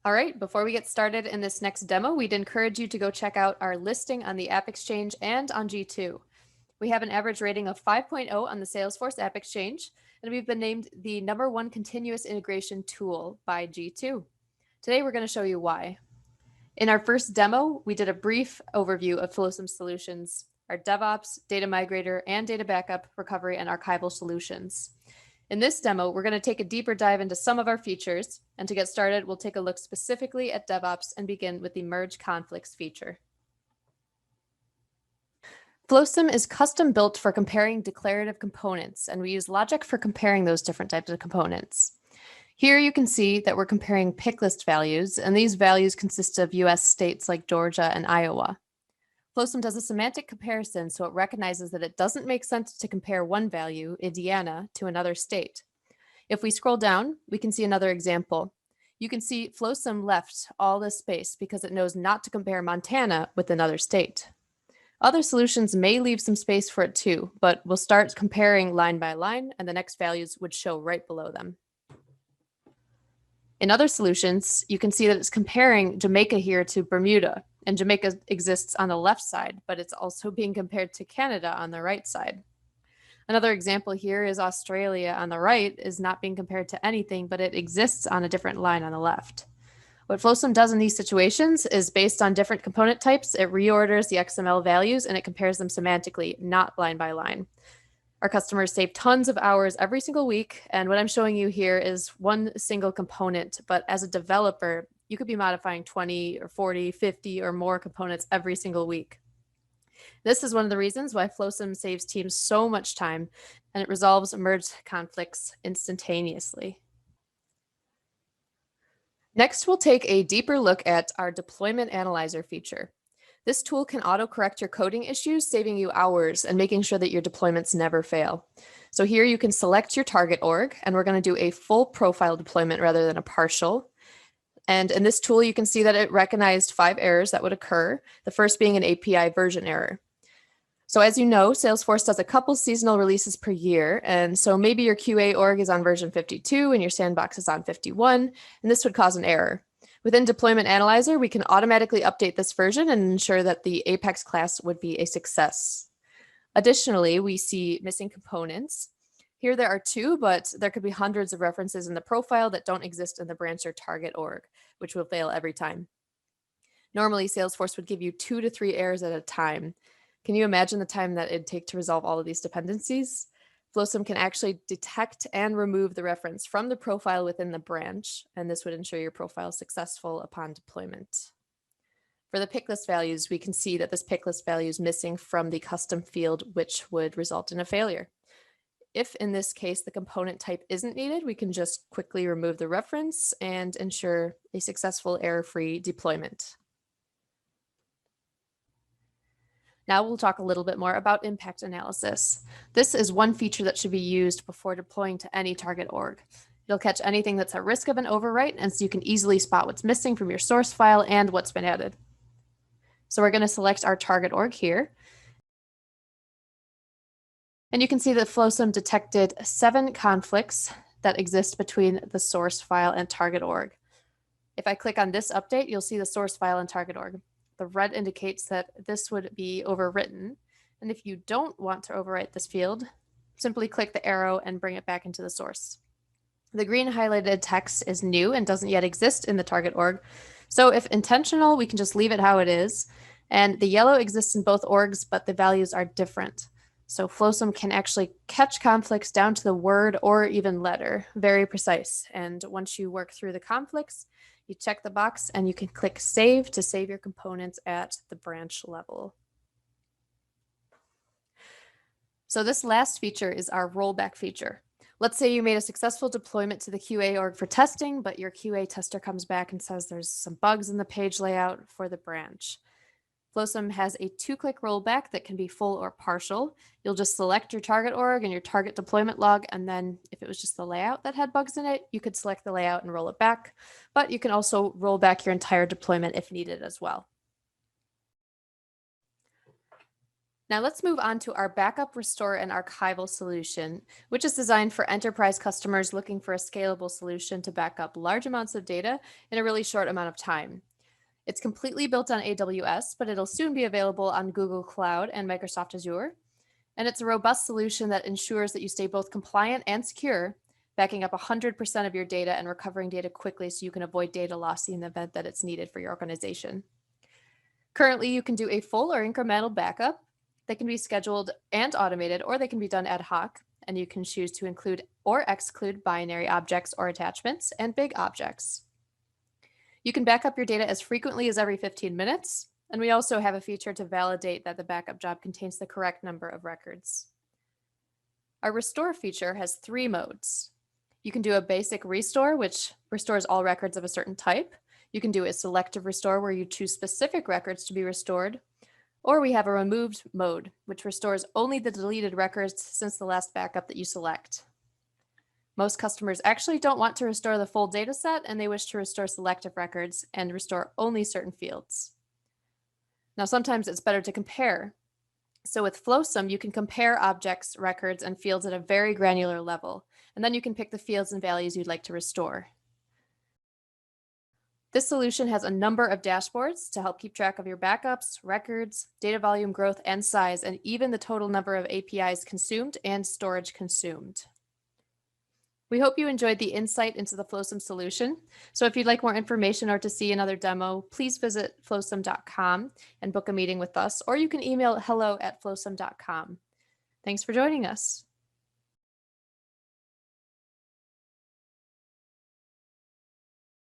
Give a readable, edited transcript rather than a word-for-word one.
All right, before we get started in this next demo, we'd encourage you to go check out our listing on the App Exchange and on G2. We have an average rating of 5.0 on the Salesforce App Exchange, and we've been named the #1 continuous integration tool by G2. Today, we're going to show you why. In our first demo, we did a brief overview of Flosum solutions, our DevOps, data migrator, and data backup, recovery, and archival solutions. In this demo, we're going to take a deeper dive into some of our features, and to get started, we'll take a look specifically at DevOps and begin with the merge conflicts feature. Flosum is custom built for comparing declarative components, and we use logic for comparing those different types of components. Here you can see that we're comparing pick list values, and these values consist of US states like Georgia and Iowa. Flosum does a semantic comparison, so it recognizes that it doesn't make sense to compare one value, Indiana, to another state. If we scroll down, we can see another example. You can see Flosum left all this space because it knows not to compare Montana with another state. Other solutions may leave some space for it too, but we'll start comparing line by line, and the next values would show right below them. In other solutions, you can see that it's comparing Jamaica here to Bermuda, and Jamaica exists on the left side, but it's also being compared to Canada on the right side. Another example here is Australia on the right is not being compared to anything, but it exists on a different line on the left. What Flosum does in these situations is based on different component types, it reorders the XML values and it compares them semantically, not line by line. Our customers save tons of hours every single week, and what I'm showing you here is one single component, but as a developer, you could be modifying 20 or 40, 50 or more components every single week. This is one of the reasons why Flosum saves teams so much time, and it resolves merged conflicts instantaneously. Next, we'll take a deeper look at our deployment analyzer feature. This tool can autocorrect your coding issues, saving you hours and making sure that your deployments never fail. So here you can select your target org, and we're going to do a full profile deployment rather than a partial. And in this tool, you can see that it recognized 5 errors that would occur, the first being an API version error. So as you know, Salesforce does a couple seasonal releases per year, and so maybe your QA org is on version 52 and your sandbox is on 51, and this would cause an error. Within Deployment Analyzer, we can automatically update this version and ensure that the Apex class would be a success. Additionally, we see missing components. Here there are 2, but there could be hundreds of references in the profile that don't exist in the branch or target org, which will fail every time. Normally, Salesforce would give you 2 to 3 errors at a time. Can you imagine the time that it'd take to resolve all of these dependencies? Flosum can actually detect and remove the reference from the profile within the branch, and this would ensure your profile is successful upon deployment. For the pick list values, we can see that this pick list value is missing from the custom field, which would result in a failure. If in this case the component type isn't needed, we can just quickly remove the reference and ensure a successful error-free deployment. Now we'll talk a little bit more about impact analysis. This is one feature that should be used before deploying to any target org. It'll catch anything that's at risk of an overwrite, and so you can easily spot what's missing from your source file and what's been added. So we're going to select our target org here. And you can see that Flosum detected 7 conflicts that exist between the source file and target org. If I click on this update, you'll see the source file and target org. The red indicates that this would be overwritten. And if you don't want to overwrite this field, simply click the arrow and bring it back into the source. The green highlighted text is new and doesn't yet exist in the target org. So if intentional, we can just leave it how it is. And the yellow exists in both orgs, but the values are different. So Flosum can actually catch conflicts down to the word or even letter, very precise. And once you work through the conflicts, you check the box and you can click Save to save your components at the branch level. So this last feature is our rollback feature. Let's say you made a successful deployment to the QA org for testing, but your QA tester comes back and says there's some bugs in the page layout for the branch. Flosum has a 2-click rollback that can be full or partial. You'll just select your target org and your target deployment log, and then if it was just the layout that had bugs in it, you could select the layout and roll it back. But you can also roll back your entire deployment if needed as well. Now let's move on to our backup, restore, and archival solution, which is designed for enterprise customers looking for a scalable solution to back up large amounts of data in a really short amount of time. It's completely built on AWS, but it'll soon be available on Google Cloud and Microsoft Azure. And it's a robust solution that ensures that you stay both compliant and secure, backing up 100% of your data and recovering data quickly so you can avoid data loss in the event that it's needed for your organization. Currently, you can do a full or incremental backup. They can be scheduled and automated, or they can be done ad hoc, and you can choose to include or exclude binary objects or attachments and big objects. You can back up your data as frequently as every 15 minutes, and we also have a feature to validate that the backup job contains the correct number of records. Our restore feature has 3 modes. You can do a basic restore, which restores all records of a certain type. You can do a selective restore where you choose specific records to be restored. Or we have a removed mode, which restores only the deleted records since the last backup that you select. Most customers actually don't want to restore the full data set, and they wish to restore selective records and restore only certain fields. Now, sometimes it's better to compare. So with Flosum, you can compare objects, records, and fields at a very granular level, and then you can pick the fields and values you'd like to restore. This solution has a number of dashboards to help keep track of your backups, records, data volume growth and size, and even the total number of APIs consumed and storage consumed. We hope you enjoyed the insight into the Flosum solution. So if you'd like more information or to see another demo, please visit flosum.com and book a meeting with us, or you can email hello@flosum.com. Thanks for joining us.